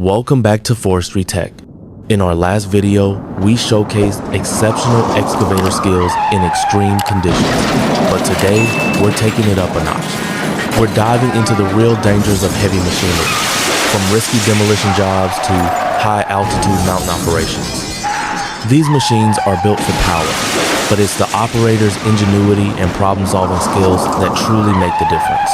Welcome back to Forestry Tech. In our last video, we showcased exceptional excavator skills in extreme conditions. But today, we're taking it up a notch. We're diving into the real dangers of heavy machinery, from risky demolition jobs to high-altitude mountain operations. These machines are built for power, but it's the operator's ingenuity and problem-solving skills that truly make the difference.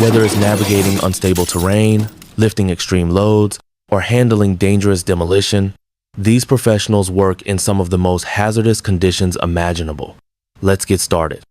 Whether it's navigating unstable terrain, lifting extreme loads, or handling dangerous demolition, these professionals work in some of the most hazardous conditions imaginable. Let's get started.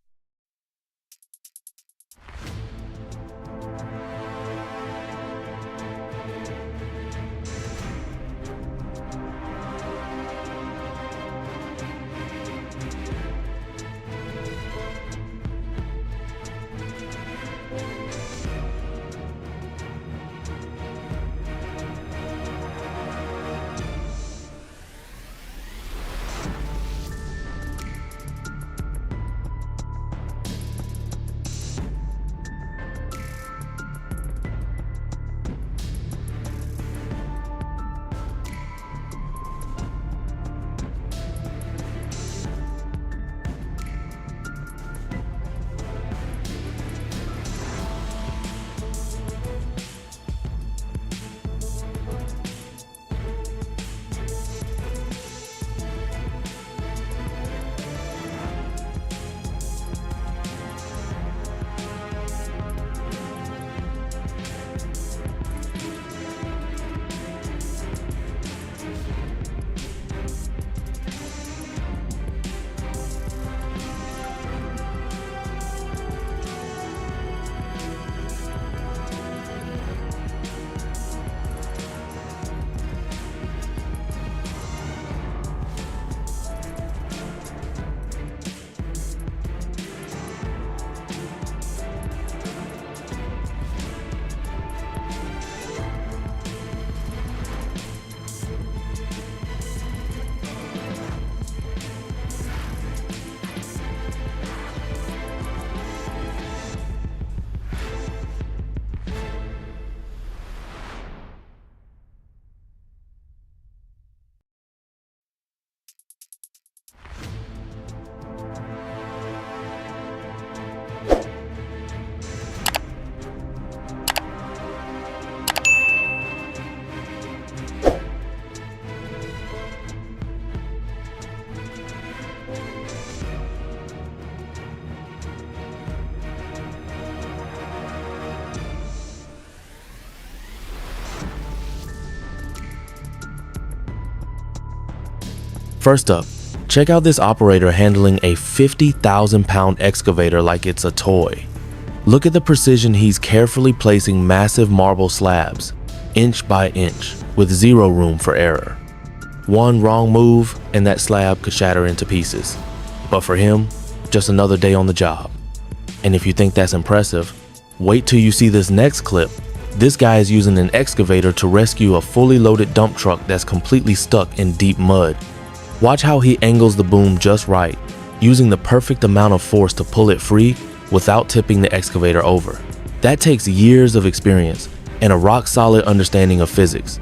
First up, check out this operator handling a 50,000-pound excavator like it's a toy. Look at the precision he's carefully placing massive marble slabs, inch by inch, with zero room for error. One wrong move and that slab could shatter into pieces. But for him, just another day on the job. And if you think that's impressive, wait till you see this next clip. This guy is using an excavator to rescue a fully loaded dump truck that's completely stuck in deep mud. Watch how he angles the boom just right, using the perfect amount of force to pull it free without tipping the excavator over. That takes years of experience and a rock-solid understanding of physics.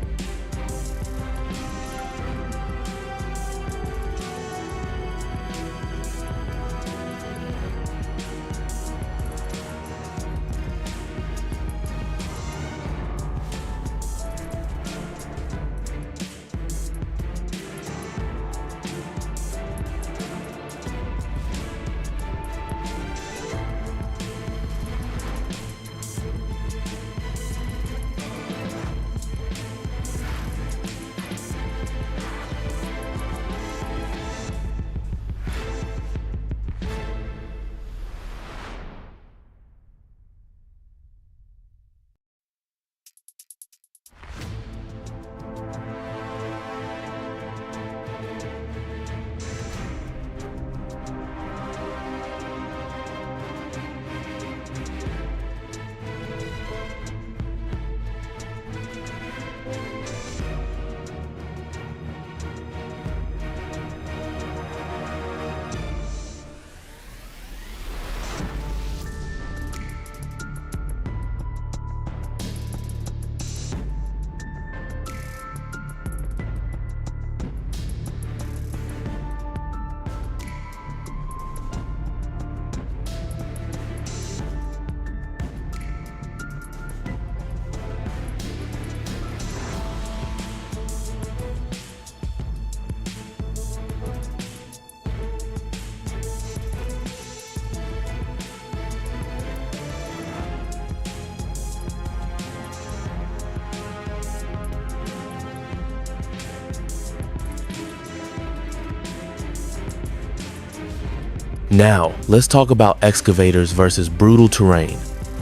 Now, let's talk about excavators versus brutal terrain.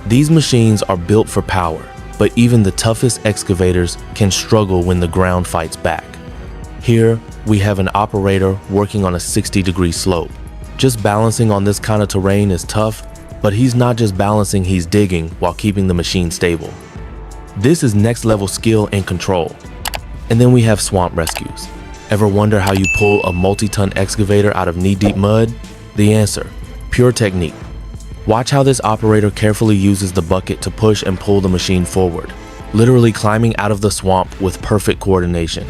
These machines are built for power, but even the toughest excavators can struggle when the ground fights back. Here, we have an operator working on a 60-degree slope. Just balancing on this kind of terrain is tough, but he's not just balancing, he's digging while keeping the machine stable. This is next level skill and control. And then we have swamp rescues. Ever wonder how you pull a multi-ton excavator out of knee-deep mud? The answer: pure technique. Watch how this operator carefully uses the bucket to push and pull the machine forward, literally climbing out of the swamp with perfect coordination.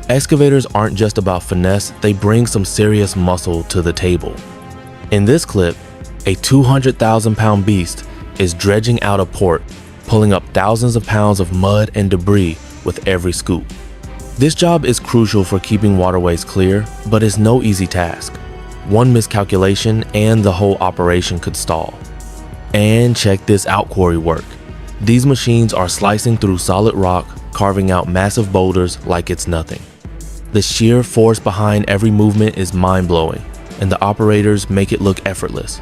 Excavators aren't just about finesse, they bring some serious muscle to the table. In this clip, a 200,000-pound beast is dredging out a port, pulling up thousands of pounds of mud and debris with every scoop. This job is crucial for keeping waterways clear, but it's no easy task. One miscalculation and the whole operation could stall. And check this out quarry work. These machines are slicing through solid rock, carving out massive boulders like it's nothing. The sheer force behind every movement is mind-blowing, and the operators make it look effortless.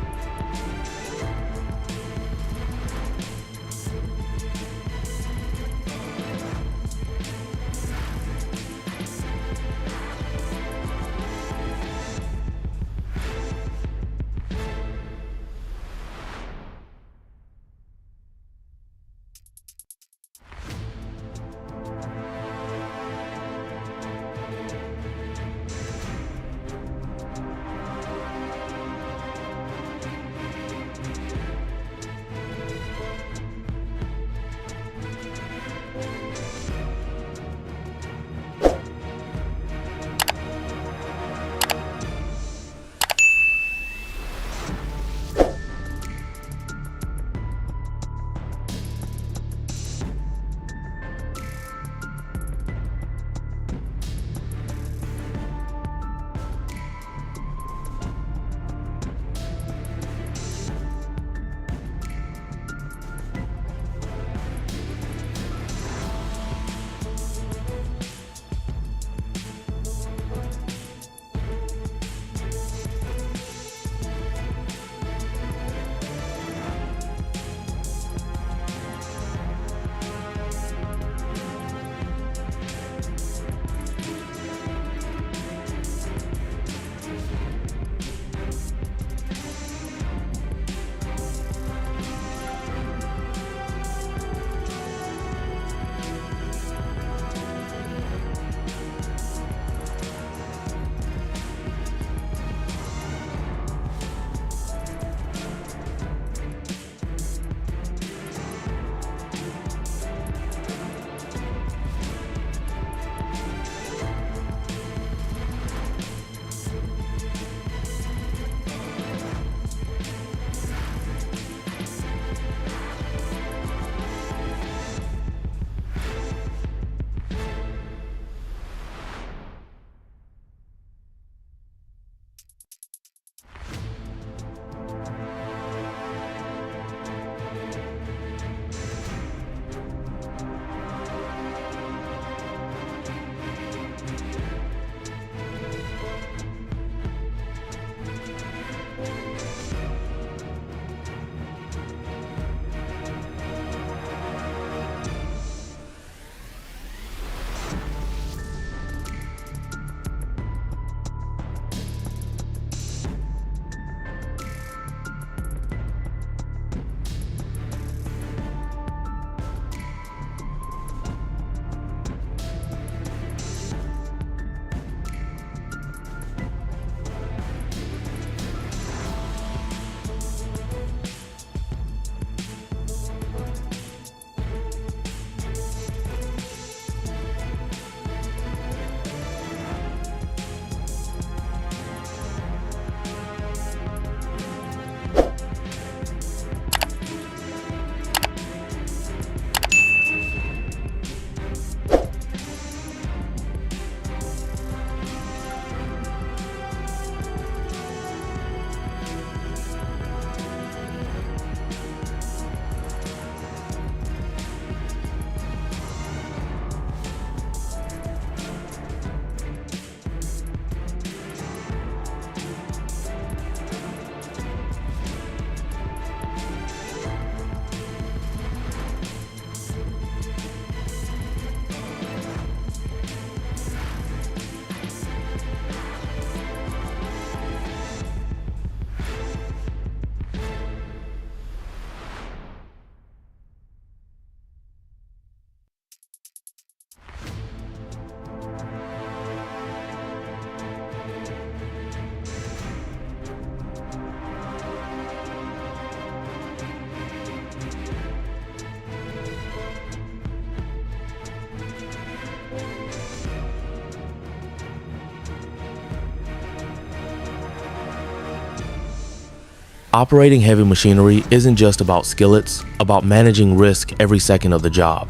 Operating heavy machinery isn't just about skill, it's about managing risk every second of the job.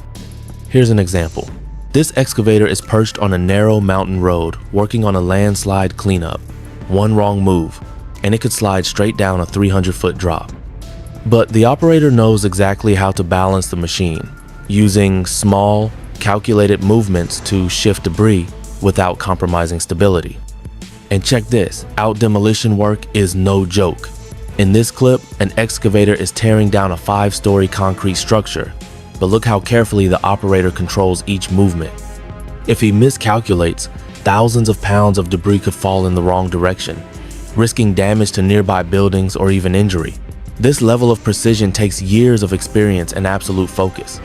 Here's an example. This excavator is perched on a narrow mountain road working on a landslide cleanup. One wrong move, and it could slide straight down a 300-foot drop. But the operator knows exactly how to balance the machine, using small, calculated movements to shift debris without compromising stability. And check this, out demolition work is no joke. In this clip, an excavator is tearing down a 5-story concrete structure, but look how carefully the operator controls each movement. If he miscalculates, thousands of pounds of debris could fall in the wrong direction, risking damage to nearby buildings or even injury. This level of precision takes years of experience and absolute focus.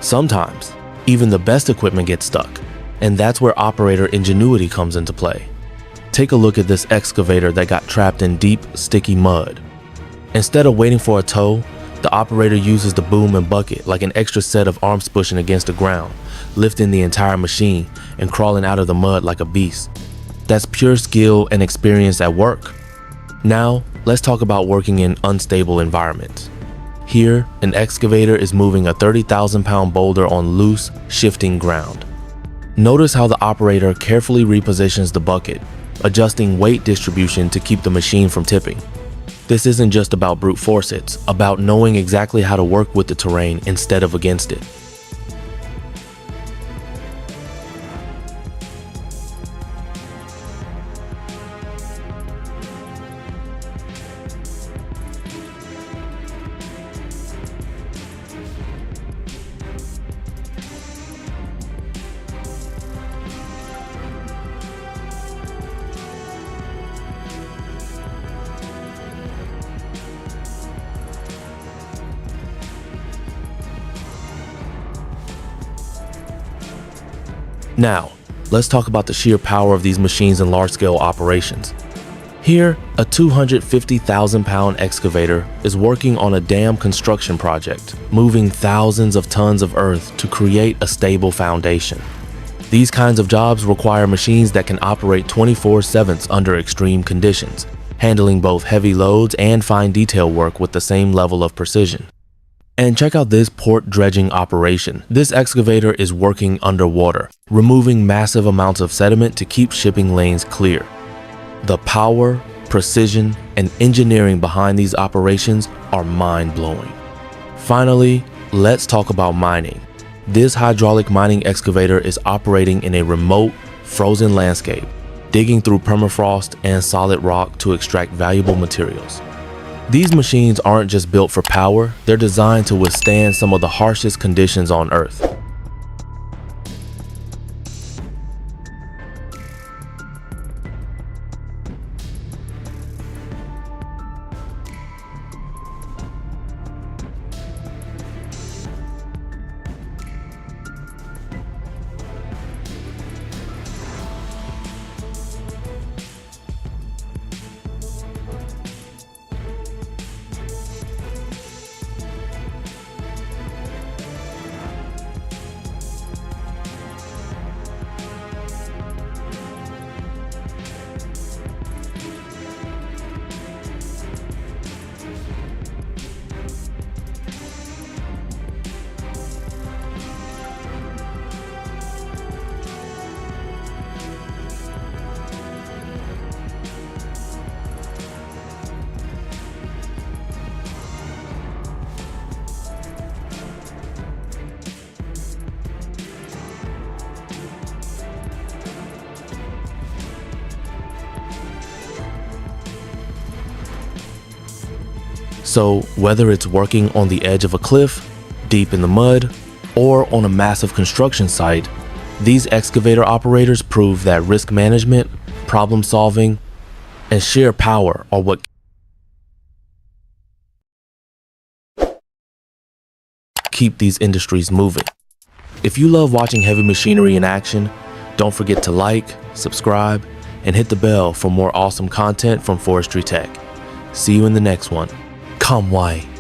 Sometimes, even the best equipment gets stuck, and that's where operator ingenuity comes into play. Take a look at this excavator that got trapped in deep, sticky mud. Instead of waiting for a tow, the operator uses the boom and bucket like an extra set of arms pushing against the ground, lifting the entire machine and crawling out of the mud like a beast. That's pure skill and experience at work. Now, let's talk about working in unstable environments. Here, an excavator is moving a 30,000-pound boulder on loose, shifting ground. Notice how the operator carefully repositions the bucket, adjusting weight distribution to keep the machine from tipping. This isn't just about brute force, it's about knowing exactly how to work with the terrain instead of against it. Now, let's talk about the sheer power of these machines in large-scale operations. Here, a 250,000-pound excavator is working on a dam construction project, moving thousands of tons of earth to create a stable foundation. These kinds of jobs require machines that can operate 24/7 under extreme conditions, handling both heavy loads and fine detail work with the same level of precision. And check out this port dredging operation. This excavator is working underwater, removing massive amounts of sediment to keep shipping lanes clear. The power, precision, and engineering behind these operations are mind-blowing. Finally, let's talk about mining. This hydraulic mining excavator is operating in a remote, frozen landscape, digging through permafrost and solid rock to extract valuable materials. These machines aren't just built for power, they're designed to withstand some of the harshest conditions on Earth. So whether it's working on the edge of a cliff, deep in the mud, or on a massive construction site, these excavator operators prove that risk management, problem solving, and sheer power are what keep these industries moving. If you love watching heavy machinery in action, don't forget to like, subscribe, and hit the bell for more awesome content from Forestry Tech. See you in the next one. Come White.